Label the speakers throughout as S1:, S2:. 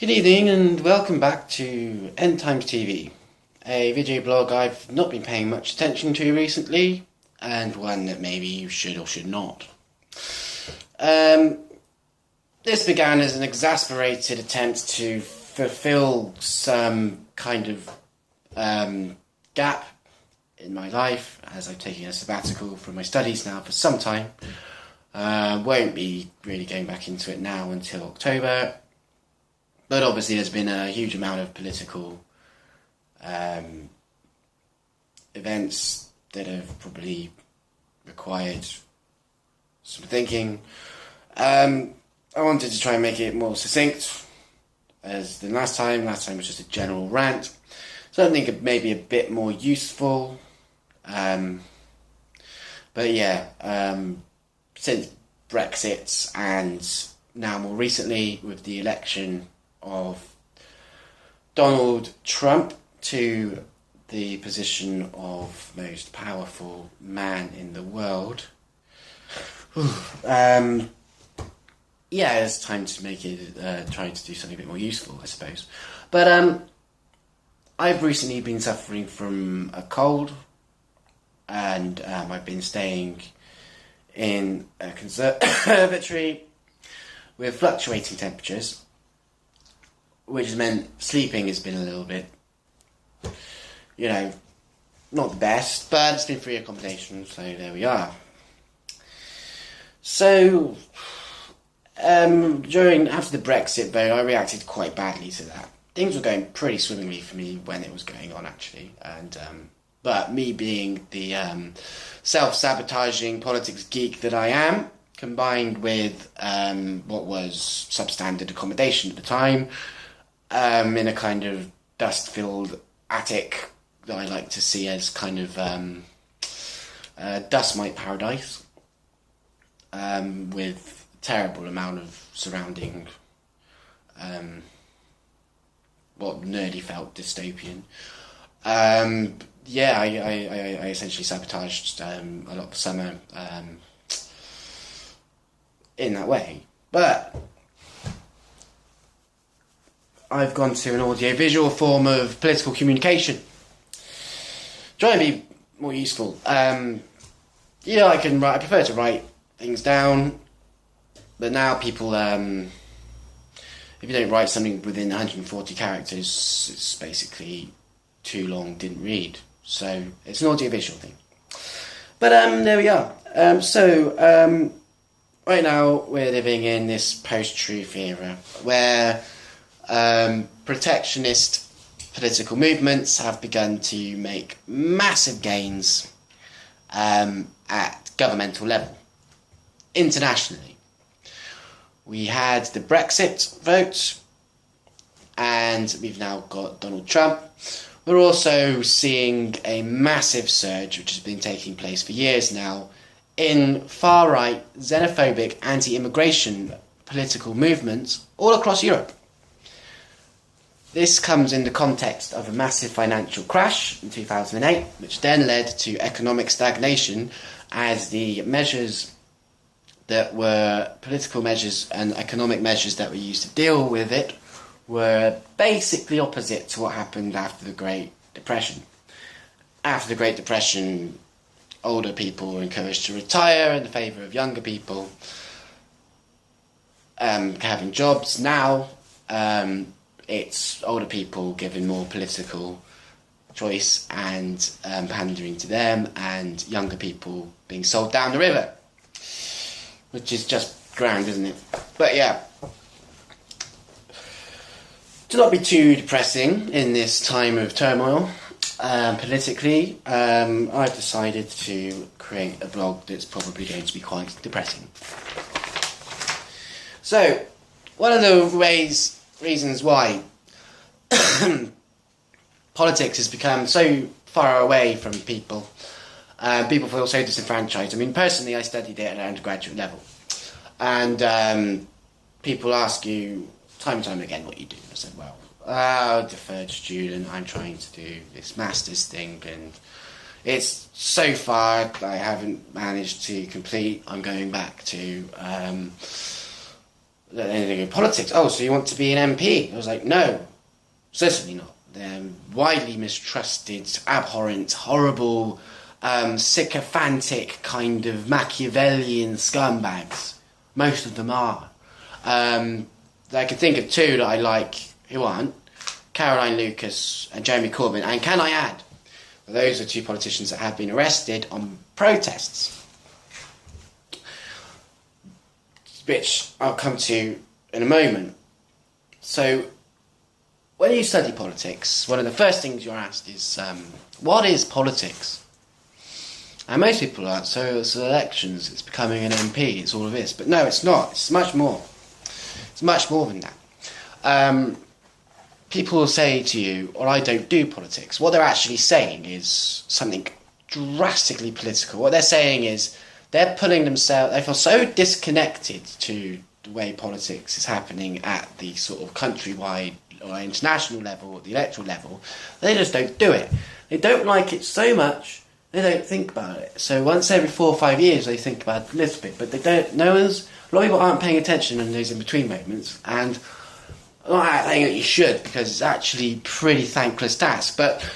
S1: Good evening and welcome back to End Times TV, a video blog I've not been paying much attention to recently, and one that maybe you should or should not. This began as an exasperated attempt to fulfill some kind of gap in my life, as I've taken a sabbatical from my studies now for some time. Won't be really going back into it now until October. But obviously there's been a huge amount of political events that have probably required some thinking. I wanted to try and make it more succinct than last time. Last time was just a general rant. Something maybe a bit more useful. But yeah, since Brexit and now more recently with the election of Donald Trump to the position of most powerful man in the world. Yeah, it's time to make it, try to do something a bit more useful, I suppose. But I've recently been suffering from a cold, and I've been staying in a conservatory with fluctuating temperatures, which has meant sleeping has been a little bit, not the best, but it's been free accommodation, so there we are. So, after the Brexit vote, I reacted quite badly to that. Things were going pretty swimmingly for me when it was going on, actually, and but me being the self-sabotaging politics geek that I am, combined with what was substandard accommodation at the time, in a kind of dust-filled attic that I like to see as kind of dust mite paradise, with a terrible amount of surrounding what nerdy felt dystopian. Yeah, I essentially sabotaged a lot of the summer in that way. But I've gone to an audio-visual form of political communication. Trying to be more useful. I prefer to write things down, but now people, if you don't write something within 140 characters, it's basically too long, didn't read. So it's an audio-visual thing. But there we are. Right now we're living in this post-truth era where protectionist political movements have begun to make massive gains at governmental level, internationally. We had the Brexit vote, and we've now got Donald Trump. We're also seeing a massive surge, which has been taking place for years now, in far-right, xenophobic, anti-immigration political movements all across Europe. This comes in the context of a massive financial crash in 2008, which then led to economic stagnation as the measures that were political measures and economic measures that were used to deal with it were basically opposite to what happened after the Great Depression. After the Great Depression, older people were encouraged to retire in favour of younger people having jobs. Now, it's older people given more political choice and pandering to them, and younger people being sold down the river, which is just grand, isn't it? But yeah, to not be too depressing in this time of turmoil politically, I've decided to create a blog that's probably going to be quite depressing. So, one of the reasons why politics has become so far away from people, people feel so disenfranchised. I mean, personally, I studied it at an undergraduate level, and people ask you time and time again what you do. I said, well, deferred student, I'm trying to do this master's thing, and it's so far I haven't managed to complete. I'm going back to then they go, politics, oh, so you want to be an MP? I was like, no, certainly not. They're widely mistrusted, abhorrent, horrible, sycophantic kind of Machiavellian scumbags. Most of them are. I can think of two that I like who aren't. Caroline Lucas and Jeremy Corbyn. And can I add, those are two politicians that have been arrested on protests, which I'll come to in a moment. So, when you study politics, one of the first things you're asked is, what is politics? And most people aren't, so it's elections, it's becoming an MP, it's all of this. But no, it's not. It's much more. It's much more than that. People will say to you, well, I don't do politics. What they're actually saying is something drastically political. What they're saying is they're pulling themselves, they feel so disconnected to the way politics is happening at the sort of countrywide or international level, or the electoral level, they just don't do it. They don't like it so much, they don't think about it. So once every 4 or 5 years, they think about it a little bit, but they don't. A lot of people aren't paying attention in those in between moments, and I'm not saying that you should, because it's actually pretty thankless task. But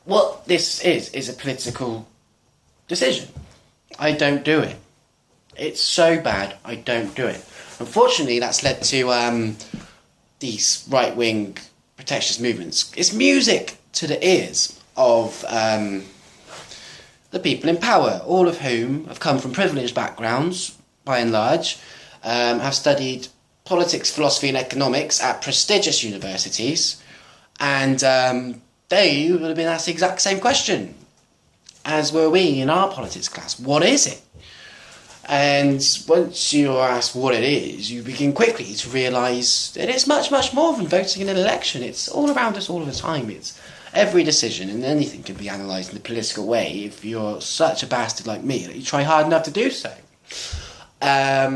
S1: what this is a political decision. I don't do it. It's so bad, I don't do it. Unfortunately, that's led to these right-wing protectionist movements. It's music to the ears of the people in power, all of whom have come from privileged backgrounds, by and large, have studied politics, philosophy and economics at prestigious universities, and they would have been asked the exact same question as were we in our politics class. What is it? And once you're asked what it is, you begin quickly to realise that it's much, much more than voting in an election. It's all around us all of the time. It's every decision, and anything can be analysed in a political way if you're such a bastard like me that you try hard enough to do so. Now,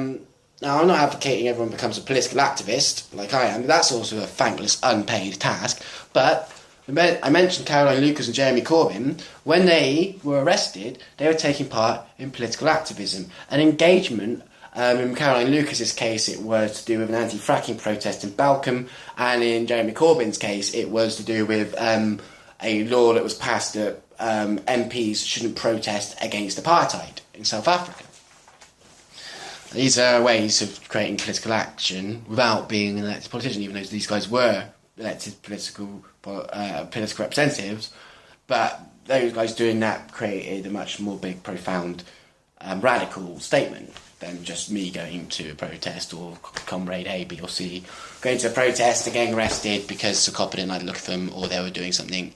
S1: I'm not advocating everyone becomes a political activist like I am, but that's also a thankless, unpaid task. But I mentioned Caroline Lucas and Jeremy Corbyn. When they were arrested, they were taking part in political activism. An engagement, in Caroline Lucas's case, it was to do with an anti-fracking protest in Balcombe, and in Jeremy Corbyn's case, it was to do with a law that was passed that MPs shouldn't protest against apartheid in South Africa. These are ways of creating political action without being an elected politician, even though these guys were elected political representatives. But those guys doing that created a much more big, profound, radical statement than just me going to a protest, or comrade A, B or C going to a protest and getting arrested because a copper didn't like the look of them, or they were doing something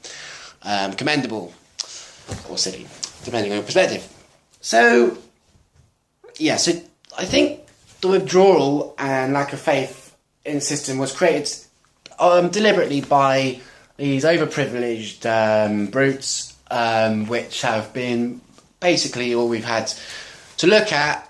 S1: commendable or silly, depending on your perspective. So, yeah, so I think the withdrawal and lack of faith in the system was created deliberately by these overprivileged brutes, which have been basically all we've had to look at.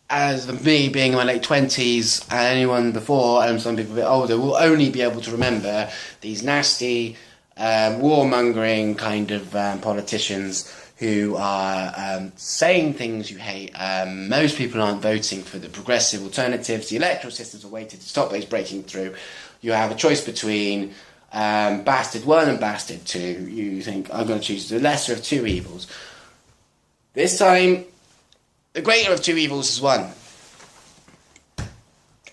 S1: As me being in my late 20s, and anyone before, and some people a bit older, will only be able to remember these nasty, warmongering kind of politicians who are saying things you hate. Most people aren't voting for the progressive alternatives. The electoral systems are waiting to stop those breaking through. You have a choice between bastard 1 and bastard 2. You think, I'm going to choose the lesser of two evils. This time, the greater of two evils is one.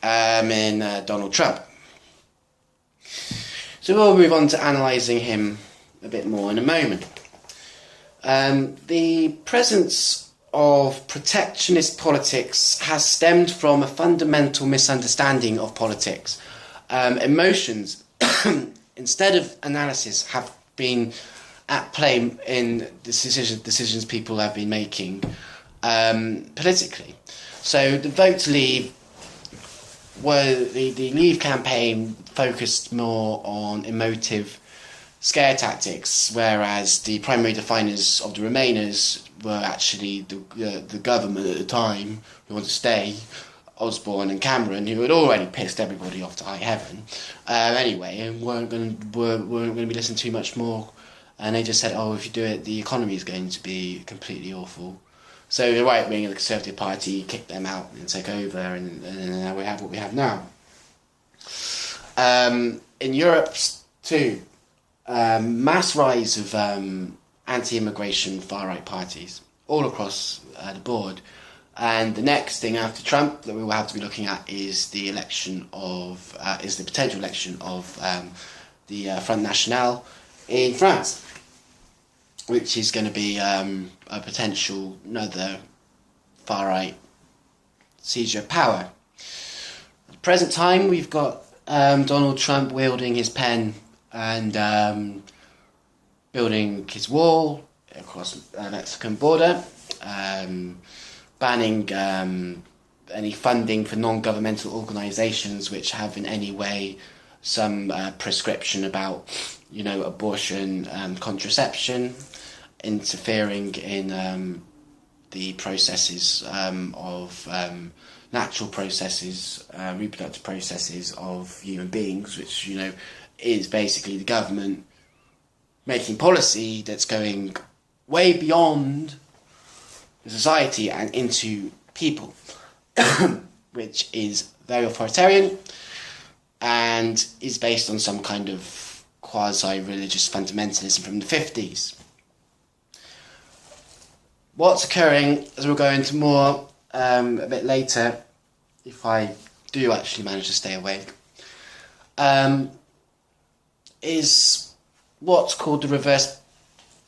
S1: In Donald Trump. So we'll move on to analysing him a bit more in a moment. The presence of protectionist politics has stemmed from a fundamental misunderstanding of politics. Emotions, instead of analysis, have been at play in decisions people have been making politically. So the Vote to Leave, the Leave campaign focused more on emotive scare tactics, whereas the primary definers of the Remainers were actually the government at the time, who wanted to stay, Osborne and Cameron, who had already pissed everybody off to high heaven anyway, and weren't going to be listened to much more. And they just said, oh, if you do it, the economy is going to be completely awful. So the right wing of the Conservative Party kicked them out and took over, and now we have what we have now. In Europe too, mass rise of anti-immigration far-right parties all across the board. And the next thing after Trump that we will have to be looking at is the potential election of the Front National in France, which is going to be a potential another far-right seizure of power. At the present time, we've got Donald Trump wielding his pen and building his wall across the Mexican border, banning any funding for non-governmental organisations which have in any way some prescription about, abortion, contraception, interfering in the processes of natural processes, reproductive processes of human beings, which, is basically the government making policy that's going way beyond the society and into people, which is very authoritarian and is based on some kind of quasi-religious fundamentalism from the 50s. What's occurring, as we'll go into more a bit later, if I do actually manage to stay awake, is what's called the reverse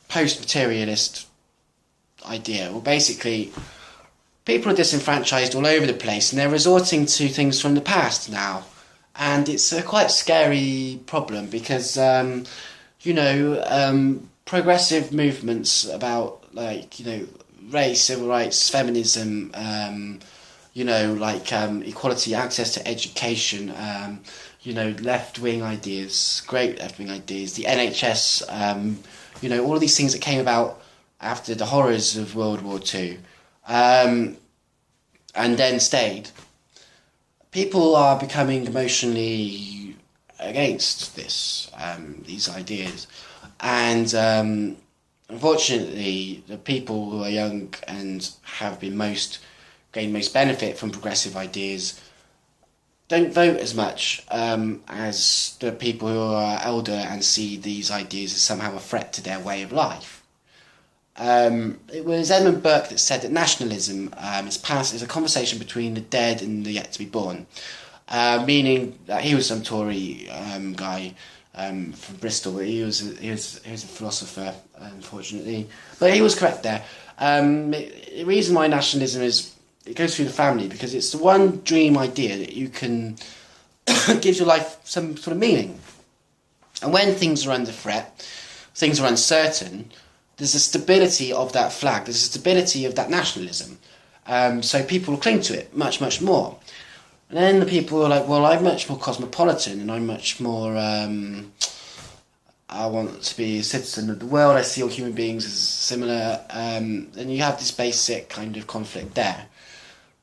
S1: post-materialist idea. Well, basically, people are disenfranchised all over the place and they're resorting to things from the past now. And it's a quite scary problem because, progressive movements about, race, civil rights, feminism, equality, access to education, left-wing ideas, great left-wing ideas, the NHS, all of these things that came about after the horrors of World War II, and then stayed. People are becoming emotionally against these ideas, and unfortunately, the people who are young and have been gained most benefit from progressive ideas don't vote as much as the people who are older and see these ideas as somehow a threat to their way of life. It was Edmund Burke that said that nationalism is a conversation between the dead and the yet to be born, meaning that he was some Tory guy from Bristol. He was a philosopher, unfortunately, but he was correct there. The reason why nationalism it goes through the family because it's the one dream idea that you can gives your life some sort of meaning. And when things are under threat, things are uncertain, there's a stability of that flag, there's a stability of that nationalism. So people will cling to it much, much more. And then the people are like, well, I'm much more cosmopolitan and I'm much more, I want to be a citizen of the world, I see all human beings as similar, and you have this basic kind of conflict there.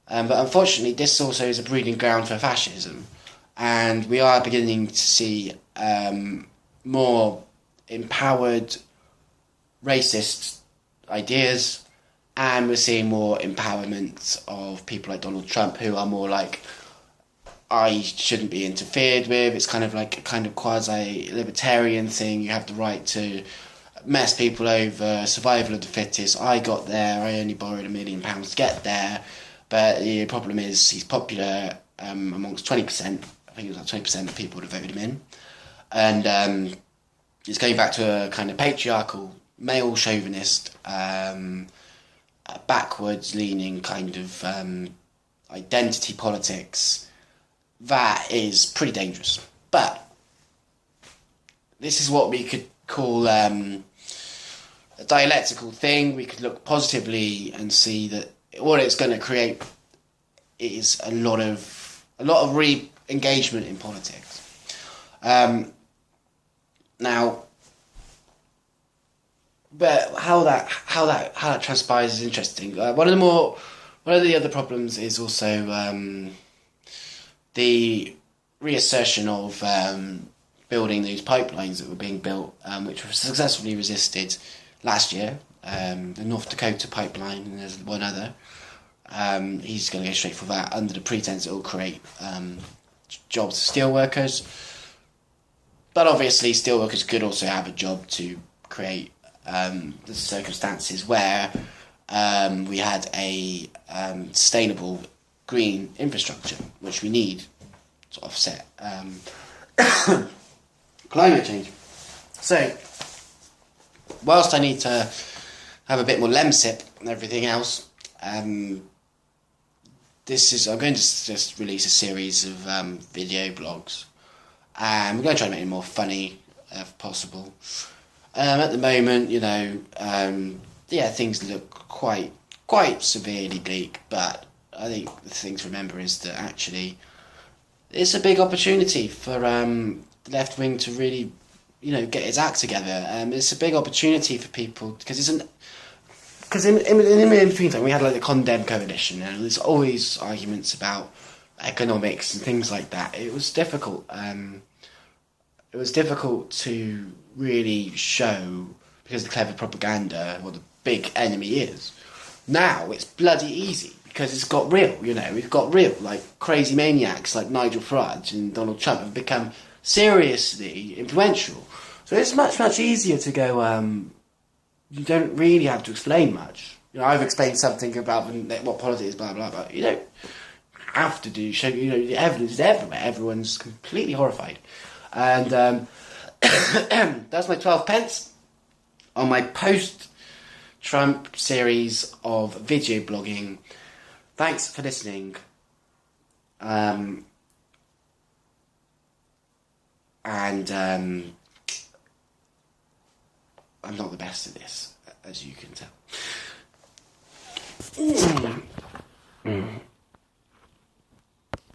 S1: But unfortunately, this also is a breeding ground for fascism, and we are beginning to see more empowered racist ideas, and we're seeing more empowerment of people like Donald Trump who are more like, I shouldn't be interfered with. It's kind of like a kind of quasi-libertarian thing. You have the right to mess people over, survival of the fittest. I got there, I only borrowed £1 million to get there. But the problem is he's popular amongst 20%. I think it was like 20% of people that voted him in. And it's going back to a kind of patriarchal, male chauvinist, backwards-leaning kind of identity politics. That is pretty dangerous. But this is what we could call a dialectical thing. We could look positively and see that what it's going to create is a lot of re-engagement in politics. Now, but how that transpires is interesting. One of the other problems is also the reassertion of building these pipelines that were being built, which were successfully resisted last year, the North Dakota pipeline, and there's one other. He's going to go straight for that under the pretense it will create jobs for steelworkers. But obviously, steelworkers could also have a job to create the circumstances where we had a sustainable green infrastructure, which we need to offset climate change. So, whilst I need to have a bit more lemsip and everything else, I'm going to just release a series of video blogs. We're going to try to make it more funny if possible. At the moment, things look quite severely bleak, but I think the thing to remember is that actually it's a big opportunity for the left wing to really, get its act together. It's a big opportunity for people because in between time we had like the Condemn Coalition, and there's always arguments about economics and things like that. It was difficult. It was difficult to really show, because of the clever propaganda, what the big enemy is. Now it's bloody easy because it's got real. We've got real, like crazy maniacs like Nigel Farage and Donald Trump have become seriously influential. So it's much easier to go. You don't really have to explain much. I've explained something about what politics is, blah blah blah. You don't have to show. The evidence is everywhere. Everyone's completely horrified, and that's my 12 pence on my post-Trump series of video blogging. Thanks for listening. I'm not the best at this, as you can tell.